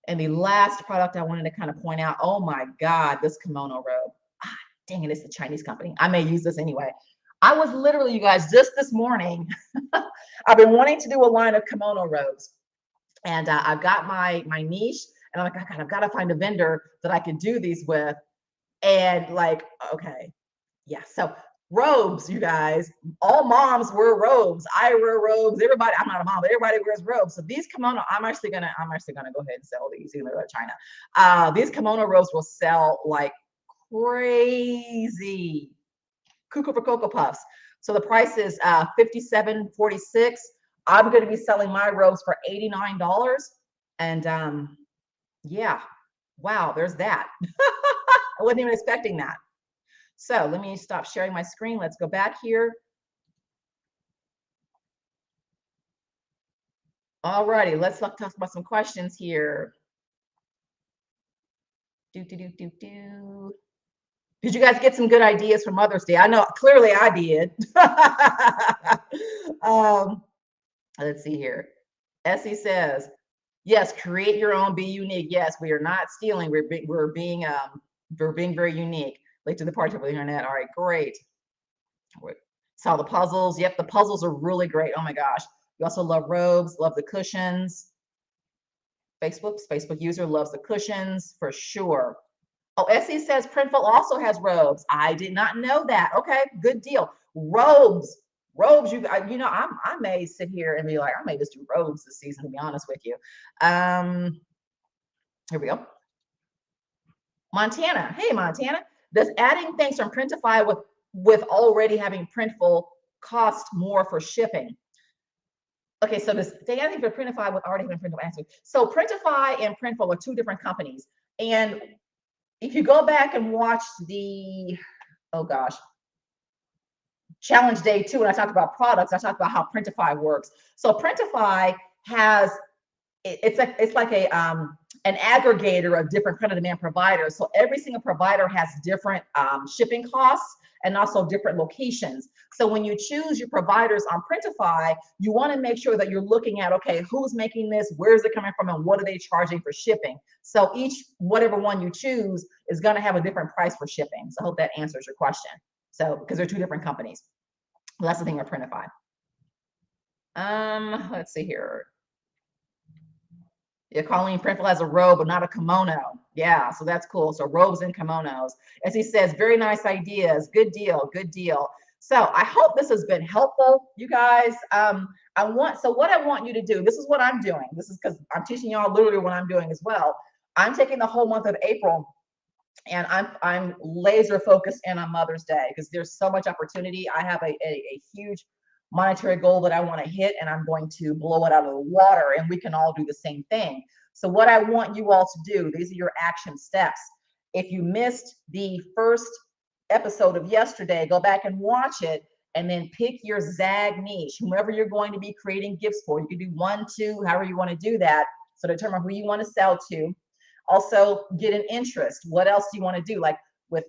And the last product I wanted to kind of point out, oh my God, this kimono robe. Dang it, it's a Chinese company. I may use this anyway. I was literally, you guys, just this morning, I've been wanting to do a line of kimono robes. And I've got my niche, and I'm like, I've got to find a vendor that I can do these with. And like, okay, yeah. So robes, you guys, all moms wear robes. I wear robes. Everybody, I'm not a mom, but everybody wears robes. So these kimono, I'm actually gonna go ahead and sell these, even though they're China. These kimono robes will sell like crazy. Cuckoo for Cocoa Puffs. So the price is $57.46. I'm going to be selling my robes for $89. And yeah, wow, there's that. I wasn't even expecting that. So let me stop sharing my screen. Let's go back here. All righty, let's talk about some questions here. Did you guys get some good ideas for Mother's Day? I know, clearly I did. Let's see here. Essie says, Yes, create your own, be unique. Yes, we are not stealing. We're being very unique. Late to the party of the internet. All right, great. Saw the puzzles. Yep, the puzzles are really great. Oh my gosh. We also love robes, love the cushions. Facebook user loves the cushions for sure. Oh, Essie says Printful also has robes. I did not know that. Okay, good deal. Robes, robes. You know, I may sit here and be like, I may just do robes this season, to be honest with you. Here we go. Montana. Hey, Montana. Does adding things from Printify with already having Printful cost more for shipping? Okay, so does adding for Printify with already having Printful answer? So Printify and Printful are two different companies, and if you go back and watch the, oh gosh, challenge day 2, when I talked about products, I talked about how Printify works. So Printify has, it's like a an aggregator of different print on demand providers. So every single provider has different shipping costs and also different locations. So when you choose your providers on Printify, you want to make sure that you're looking at, okay, who's making this, where's it coming from, and what are they charging for shipping? So each, whatever one you choose is going to have a different price for shipping. So I hope that answers your question. So, because they're two different companies. Well, that's the thing with Printify. Let's see here. Yeah, Colleen Printful has a robe, but not a kimono. Yeah, so that's cool. So robes and kimonos. As he says, very nice ideas. Good deal, good deal. So I hope this has been helpful, you guys. What I want you to do, this is what I'm doing. This is because I'm teaching y'all literally what I'm doing as well. I'm taking the whole month of April and I'm laser focused in on Mother's Day because there's so much opportunity. I have a huge monetary goal that I want to hit, and I'm going to blow it out of the water, and we can all do the same thing. So what I want you all to do, these are your action steps. If you missed the first episode of yesterday, go back and watch it, and then pick your zag niche, whomever you're going to be creating gifts for. You can do 1, 2, however you want to do that. So determine who you want to sell to. Also get an interest. What else do you want to do? Like with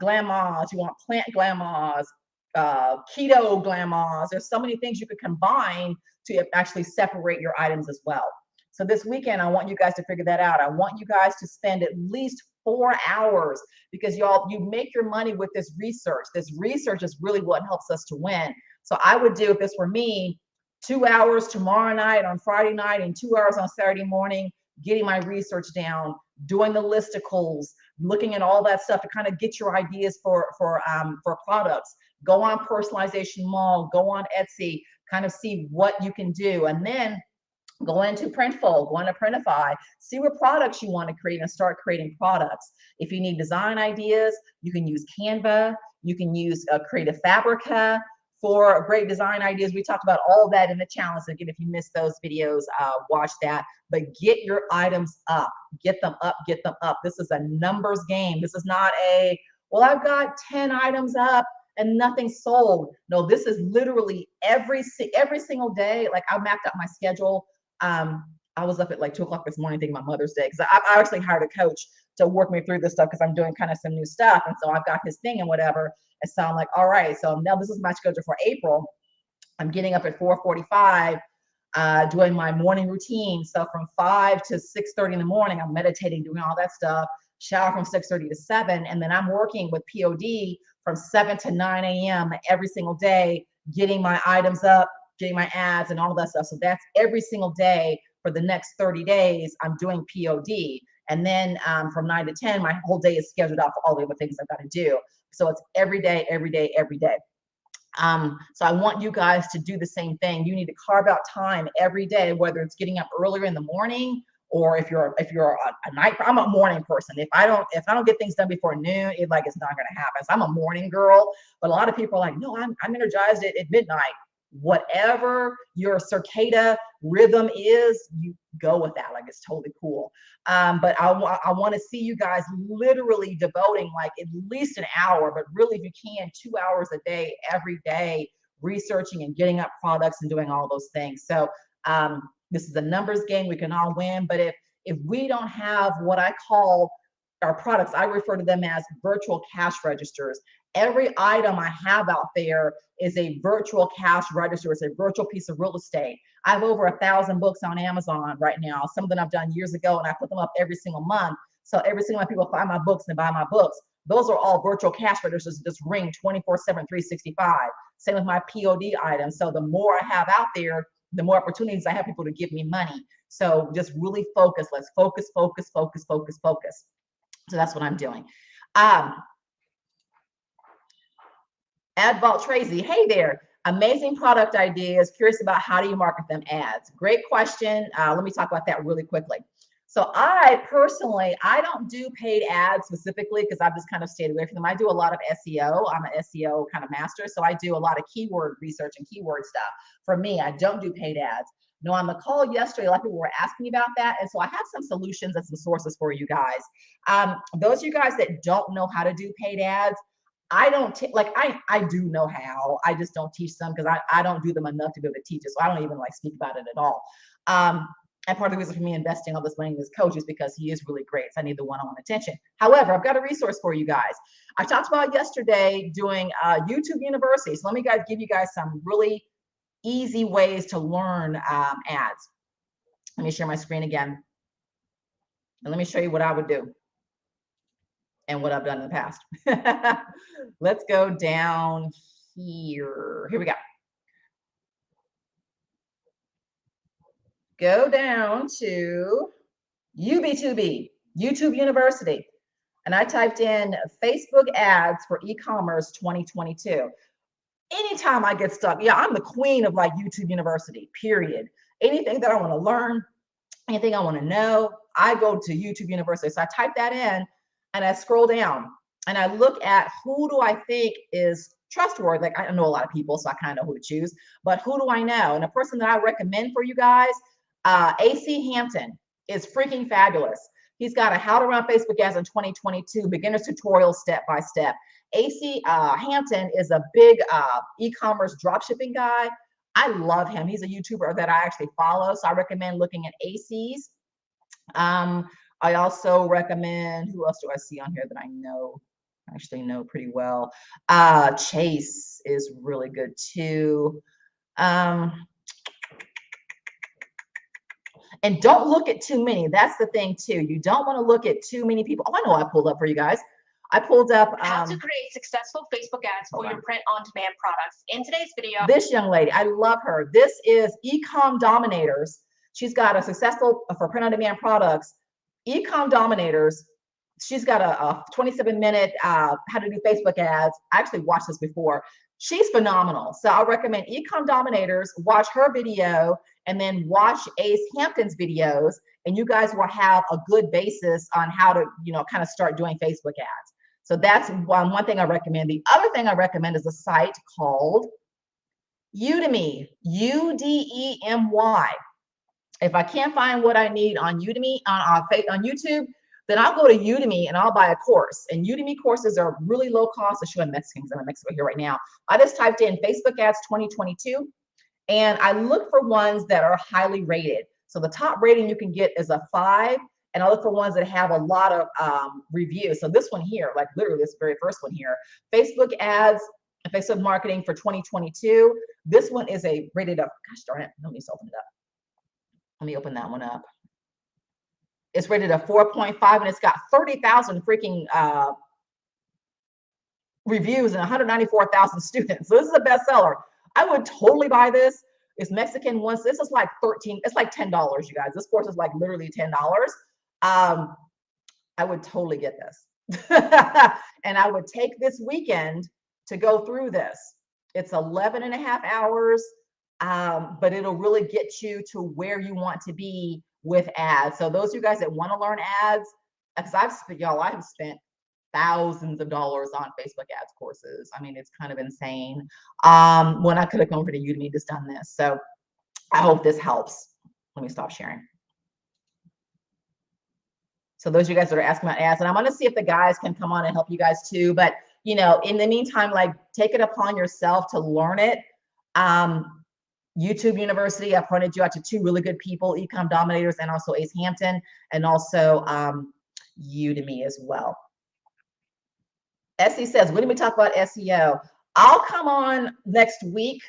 glamours, you want plant glamours, keto glamours. There's so many things you could combine to actually separate your items as well. So this weekend, I want you guys to figure that out. I want you guys to spend at least 4 hours, because y'all, you make your money with this research. This research is really what helps us to win. So I would do, if this were me, 2 hours tomorrow night on Friday night and 2 hours on Saturday morning, getting my research down, doing the listicles, looking at all that stuff to kind of get your ideas for products. Go on Personalization Mall, go on Etsy, kind of see what you can do, and then go into Printful, go into Printify, see what products you want to create and start creating products. If you need design ideas, you can use Canva, you can use Creative Fabrica for great design ideas. We talked about all that in the challenge. Again, if you missed those videos, watch that. But get your items up, get them up, get them up. This is a numbers game. This is not a, well, I've got 10 items up and nothing sold. No, this is literally every single day. Like I mapped out my schedule. I was up at like 2 o'clock this morning thinking about Mother's Day, because I actually hired a coach to work me through this stuff because I'm doing kind of some new stuff. And so I've got his thing and whatever. And so I'm like, all right, so now this is my schedule for April. I'm getting up at 4:45, doing my morning routine. So from 5 to 6:30 in the morning, I'm meditating, doing all that stuff, shower from 6:30 to 7. And then I'm working with POD from 7 to 9 a.m. every single day, getting my items up, getting my ads and all of that stuff. So that's every single day for the next 30 days, I'm doing POD. And then from 9 to 10, my whole day is scheduled out for all the other things I've got to do. So it's every day, every day, every day. So I want you guys to do the same thing. You need to carve out time every day, whether it's getting up earlier in the morning, or if you're a night, I'm a morning person. If I don't get things done before noon, it's not going to happen. So I'm a morning girl, but a lot of people are like, no, I'm energized at midnight. Whatever your circadian rhythm is, you go with that. Like, it's totally cool. But I want to see you guys literally devoting like at least an hour, but really, if you can, 2 hours a day, every day, researching and getting up products and doing all those things. So this is a numbers game. We can all win. But if we don't have what I call our products, I refer to them as virtual cash registers. Every item I have out there is a virtual cash register. It's a virtual piece of real estate. I have over 1,000 books on Amazon right now. Some of them I've done years ago, and I put them up every single month. So every single month people find my books and buy my books. Those are all virtual cash registers that just ring 24/7, 365. Same with my POD items. So the more I have out there, the more opportunities I have people to give me money. So just really focus. Let's focus, focus, focus, focus, focus. So that's what I'm doing. Ad Vault Tracy, hey there. Amazing product ideas. Curious about how do you market them ads? Great question. Let me talk about that really quickly. So I personally, I don't do paid ads specifically because I've just kind of stayed away from them. I do a lot of SEO. I'm an SEO kind of master. So I do a lot of keyword research and keyword stuff. For me, I don't do paid ads. No, on the call yesterday, a lot of people were asking me about that. And so I have some solutions and some sources for you guys. Those of you guys that don't know how to do paid ads, I don't I do know how. I just don't teach them because I don't do them enough to be able to teach it. So I don't even like speak about it at all. And part of the reason for me investing all this money in this coach is because he is really great. So I need the one-on-one attention. However, I've got a resource for you guys. I talked about yesterday doing YouTube University. So let me give you guys some really easy ways to learn ads. Let me share my screen again. And let me show you what I would do and what I've done in the past. Let's go down here. Here we go. Go down to UB2B, YouTube University. And I typed in Facebook ads for e-commerce 2022. Anytime I get stuck, yeah, I'm the queen of like YouTube University, period. Anything that I want to learn, anything I want to know, I go to YouTube University. So I type that in and I scroll down and I look at who do I think is trustworthy. Like I know a lot of people, so I kind of know who to choose, but who do I know? And a person that I recommend for you guys, AC Hampton is freaking fabulous. He's got a how to run Facebook ads in 2022 beginner's tutorial step by step. AC Hampton is a big e-commerce dropshipping guy. I love him. He's a YouTuber that I actually follow, so I recommend looking at AC's. I also recommend, who else do I see on here that I know, actually know pretty well? Chase is really good too. And don't look at too many. That's the thing too. You don't want to look at too many people. Oh, I know I pulled up for you guys. I pulled up how to create successful Facebook ads for your print-on-demand products. In today's video, this young lady, I love her. This is Ecom Dominators. She's got a successful for print-on-demand products. Ecom Dominators. She's got a 27-minute how to do Facebook ads. I actually watched this before. She's phenomenal. So I recommend Ecom Dominators. Watch her video and then watch Ace Hampton's videos, and you guys will have a good basis on how to, kind of start doing Facebook ads. So that's one thing I recommend. The other thing I recommend is a site called Udemy, Udemy. If I can't find what I need on Udemy, on YouTube, then I'll go to Udemy and I'll buy a course. And Udemy courses are really low cost. I'll show you Mexicans. I'm in Mexico here right now. I just typed in Facebook ads 2022, and I look for ones that are highly rated. So the top rating you can get is a 5, and I look for ones that have a lot of reviews. So this one here, like literally this very first one here, Facebook ads, Facebook marketing for 2022. This one is a rated up, gosh darn it, let me just open it up. Let me open that one up. It's rated a 4.5, and it's got 30,000 freaking reviews and 194,000 students. So this is a bestseller. I would totally buy this. It's Mexican ones. This is like it's like $10, you guys. This course is like literally $10. I would totally get this. And I would take this weekend to go through this. It's 11 and a half hours, but it'll really get you to where you want to be with ads. So those of you guys that want to learn ads, because I have spent thousands of dollars on Facebook ads courses. I mean, it's kind of insane. When I could have gone over to Udemy, just done this. So I hope this helps. Let me stop sharing. So those of you guys that are asking about ads, and I'm going to see if the guys can come on and help you guys too. But, in the meantime, like take it upon yourself to learn it. YouTube University, I pointed you out to 2 really good people, Ecom Dominators and also Ace Hampton, and also Udemy as well. Essie says, when do we talk about SEO? I'll come on next week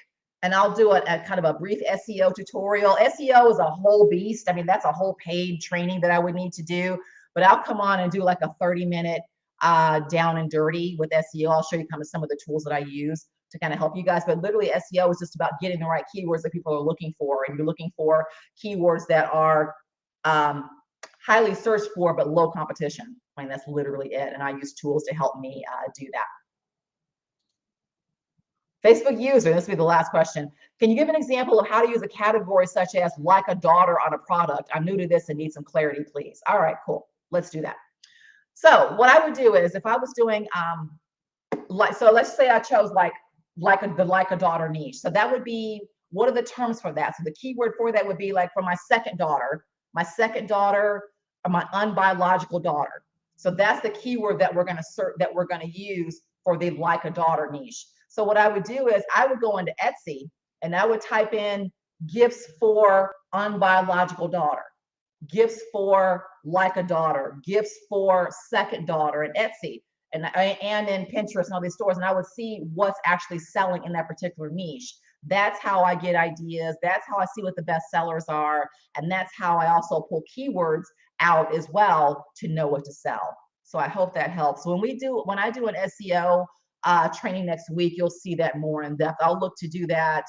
and I'll do a kind of a brief SEO tutorial. SEO is a whole beast. I mean, that's a whole paid training that I would need to do, but I'll come on and do like a 30-minute down and dirty with SEO. I'll show you kind of some of the tools that I use to kind of help you guys. But literally SEO is just about getting the right keywords that people are looking for. And you're looking for keywords that are highly searched for, but low competition. I mean, that's literally it. And I use tools to help me do that. Facebook user, this will be the last question. Can you give an example of how to use a category such as like a daughter on a product? I'm new to this and need some clarity, please. All right, cool. Let's do that. So what I would do is if I was doing, so let's say I chose like a daughter niche. So that would be, what are the terms for that? So the keyword for that would be like for my second daughter, or my unbiological daughter. So that's the keyword that we're going to search, that we're going to use for the like a daughter niche. So what I would do is I would go into Etsy and I would type in gifts for unbiological daughter, gifts for like a daughter, gifts for second daughter in Etsy and in Pinterest and all these stores. And I would see what's actually selling in that particular niche. That's how I get ideas. That's how I see what the best sellers are. And that's how I also pull keywords out as well to know what to sell. So I hope that helps. When I do an SEO training next week, you'll see that more in depth. I'll look to do that.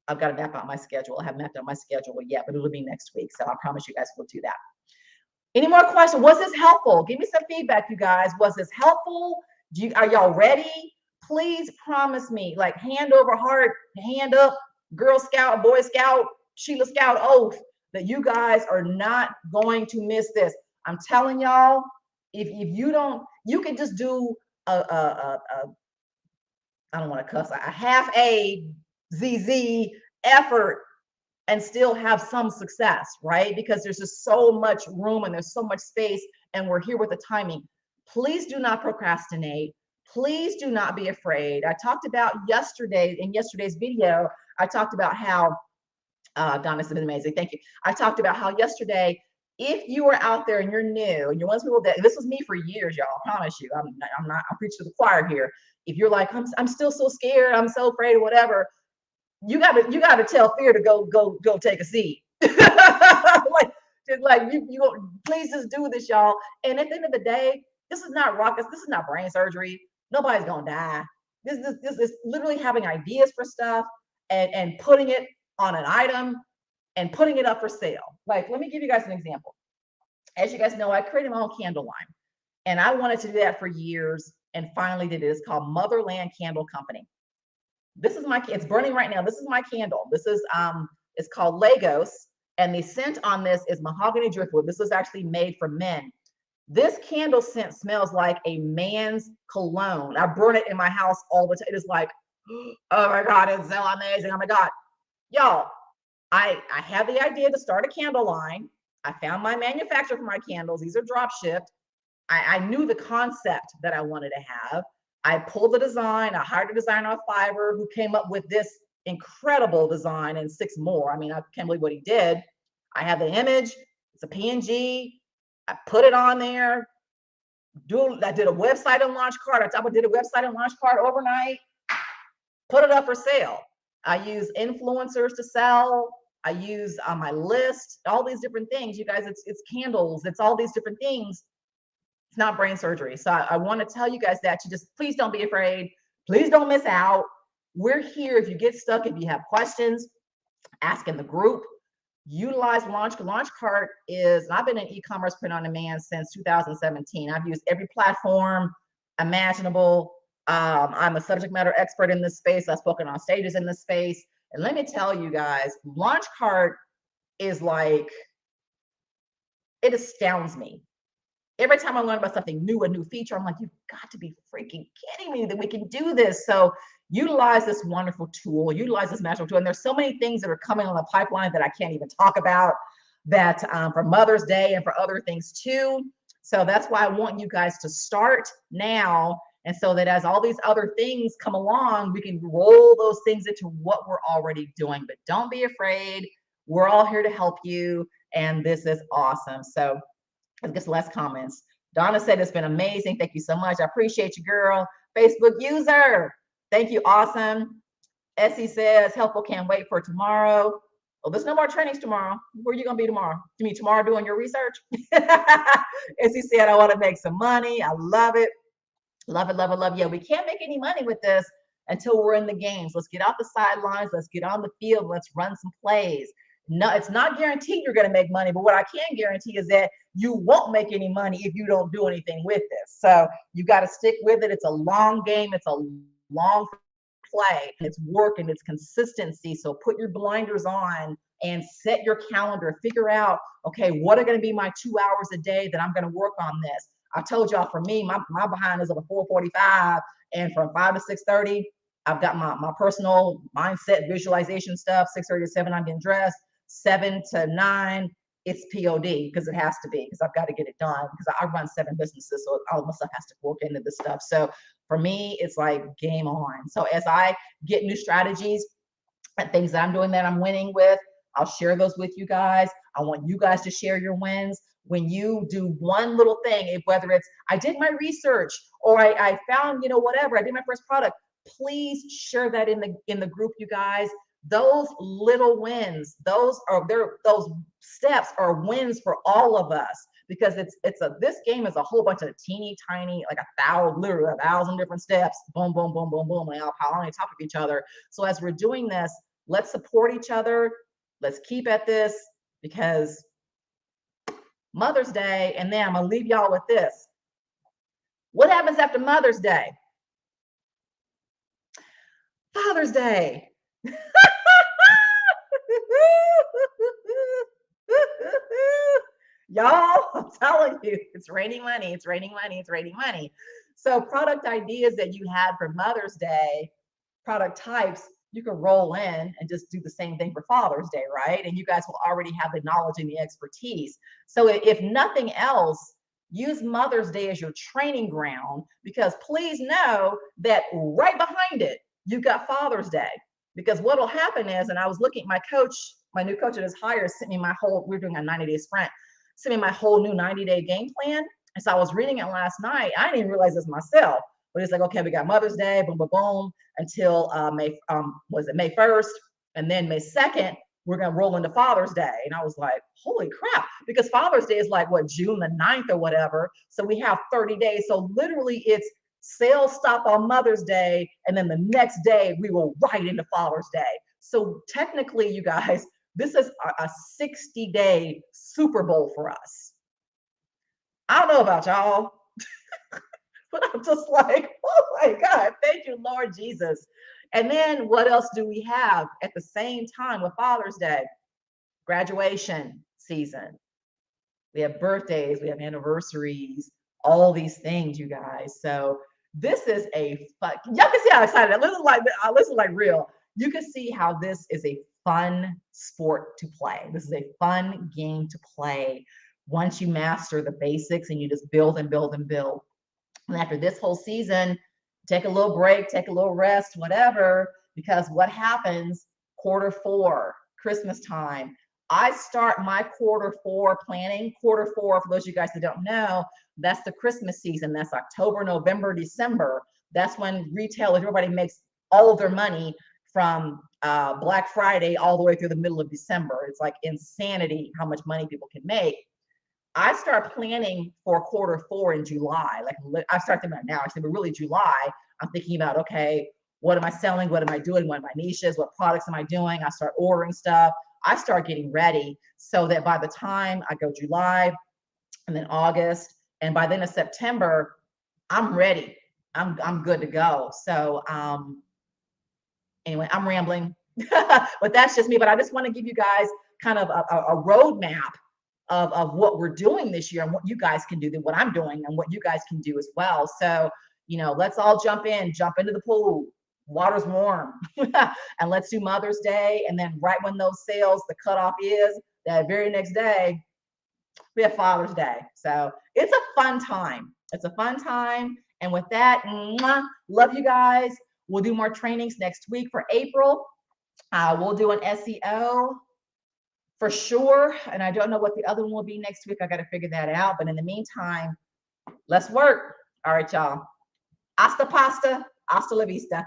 I've got to map out my schedule. I haven't mapped out my schedule yet, but it'll be next week. So I promise you guys we'll do that. Any more questions? Was this helpful? Give me some feedback, you guys. Was this helpful? Are y'all ready? Please promise me, like hand over heart, hand up, Girl Scout, Boy Scout, Sheila Scout oath, that you guys are not going to miss this. I'm telling y'all, if you don't, you can just do I don't want to cuss, a half a ZZ effort and still have some success, right? Because there's just so much room and there's so much space and we're here with the timing. Please do not procrastinate. Please do not be afraid. I talked about in yesterday's video, I talked about how, Donna, this has been amazing, thank you. I talked about how yesterday, if you are out there and you're new and you're one of those people that, this was me for years, y'all, I promise you, I'm preaching to the choir here. If you're like, I'm still so scared, I'm so afraid or whatever, you gotta tell fear to go take a seat. Please just do this, y'all. And at the end of the day, this is not rockets, this is not brain surgery. Nobody's gonna die. This is literally having ideas for stuff and putting it on an item and putting it up for sale. Like, let me give you guys an example. As you guys know, I created my own candle line and I wanted to do that for years and finally did it. It's called Motherland Candle Company. This is it's burning right now. This is my candle. This is, it's called Lagos and the scent on this is mahogany driftwood. This is actually made for men. This candle scent smells like a man's cologne. I burn it in my house all the time. It is like, oh my God, it's so amazing. Oh my God. Y'all, I had the idea to start a candle line. I found my manufacturer for my candles. These are drop shipped. I knew the concept that I wanted to have. I pulled the design. I hired a designer on Fiverr who came up with this incredible design and 6 more. I mean, I can't believe what he did. I have the image. It's a PNG. I put it on there. I did a website and launch card. I did a website and launch card overnight. Put it up for sale. I use influencers to sell. I use on my list, all these different things. You guys, it's candles. It's all these different things. It's not brain surgery. So I want to tell you guys that to just, please don't be afraid. Please don't miss out. We're here. If you get stuck, if you have questions, ask in the group. Utilize Launch Cart is, I've been in e-commerce print on demand since 2017. I've used every platform imaginable. I'm a subject matter expert in this space. I've spoken on stages in this space. And let me tell you guys, Launch Cart is like, it astounds me. Every time I learn about something new, a new feature, I'm like, you've got to be freaking kidding me that we can do this. So utilize this wonderful tool, utilize this magical tool. And there's so many things that are coming on the pipeline that I can't even talk about, that for Mother's Day and for other things too. So that's why I want you guys to start now. And so that as all these other things come along, we can roll those things into what we're already doing. But don't be afraid. We're all here to help you. And this is awesome. So I guess less comments. Donna said it's been amazing. Thank you so much. I appreciate you, girl. Facebook user, thank you. Awesome. Essie says, helpful, can't wait for tomorrow. Oh, there's no more trainings tomorrow. Where are you going to be tomorrow? You mean tomorrow doing your research? Essie said, I want to make some money. I love it. Love it, love it, love it. Yeah, we can't make any money with this until we're in the games. Let's get off the sidelines. Let's get on the field. Let's run some plays. No, it's not guaranteed you're going to make money, but what I can guarantee is that you won't make any money if you don't do anything with this. So you got to stick with it. It's a long game. It's a long play. It's work and it's consistency. So put your blinders on and set your calendar. Figure out, okay, what are going to be my 2 hours a day that I'm going to work on this? I told y'all, for me, my behind is at 4:45, and from 5 to 6:30, I've got my personal mindset visualization stuff. 6:30 to 7, I'm getting dressed. 7 to 9, it's POD, because it has to be, because I've got to get it done, because I run 7 businesses, so all of my stuff has to work into this stuff. So for me, it's like game on. So as I get new strategies and things that I'm doing that I'm winning with, I'll share those with you guys. I want you guys to share your wins. When you do one little thing, whether it's I did my research or I found, whatever, I did my first product, please share that in the group, you guys. Those little wins, those steps are wins for all of us, because this game is a whole bunch of teeny tiny, like literally 1,000 different steps. Boom, boom, boom, boom, boom, and all piling on top of each other. So as we're doing this, let's support each other. Let's keep at this, because Mother's Day, and then I'm gonna leave y'all with this. What happens after Mother's Day? Father's Day. Y'all, I'm telling you, it's raining money. It's raining money. It's raining money. So product ideas that you had for Mother's Day, product types, you can roll in and just do the same thing for Father's Day, right? And you guys will already have the knowledge and the expertise. So if nothing else, use Mother's Day as your training ground, because please know that right behind it, you've got Father's Day. Because what'll happen is, and I was looking, my new coach at his hire sent me we're doing a 90-day sprint, sent me my whole new 90-day game plan. And so I was reading it last night. I didn't even realize this myself, but it's like, okay, we got Mother's Day, boom, boom, boom, until May 1st, and then May 2nd, we're gonna roll into Father's Day. And I was like, holy crap, because Father's Day is like June the 9th or whatever. So we have 30 days. So literally it's sales stop on Mother's Day, and then the next day we will right into Father's Day. So technically, you guys, this is a 60-day Super Bowl for us. I don't know about y'all, but I'm just like, oh my God, thank you, Lord Jesus. And then what else do we have at the same time with Father's Day? Graduation season. We have birthdays, we have anniversaries, all these things, you guys. So this is y'all can see how excited I listen like real. You can see how this is a fun sport to play. This is a fun game to play once you master the basics and you just build and build and build. And after this whole season, take a little break, take a little rest, whatever, because what happens Q4, Christmas time, I start my Q4 planning. Q4, for those of you guys that don't know, that's the Christmas season. That's October, November, December. That's when retailers, everybody makes all of their money from Black Friday all the way through the middle of December. It's like insanity how much money people can make. I start planning for Q4 in July. Like I start thinking about now, actually, but really July, I'm thinking about, okay, what am I selling? What am I doing? What are my niches? What products am I doing? I start ordering stuff. I start getting ready so that by the time I go July and then August, and by the end of September, I'm ready. I'm good to go. So anyway, I'm rambling, but that's just me. But I just want to give you guys kind of a roadmap of what we're doing this year and what you guys can do, what I'm doing and what you guys can do as well. So, let's all jump into the pool. Water's warm. And let's do Mother's Day. And then right when those sales, the cutoff is that very next day, we have Father's Day. So it's a fun time. It's a fun time. And with that, love you guys. We'll do more trainings next week for April. We'll do an SEO for sure. And I don't know what the other one will be next week. I got to figure that out. But in the meantime, Let's work. All right, y'all. Hasta pasta. Hasta la vista.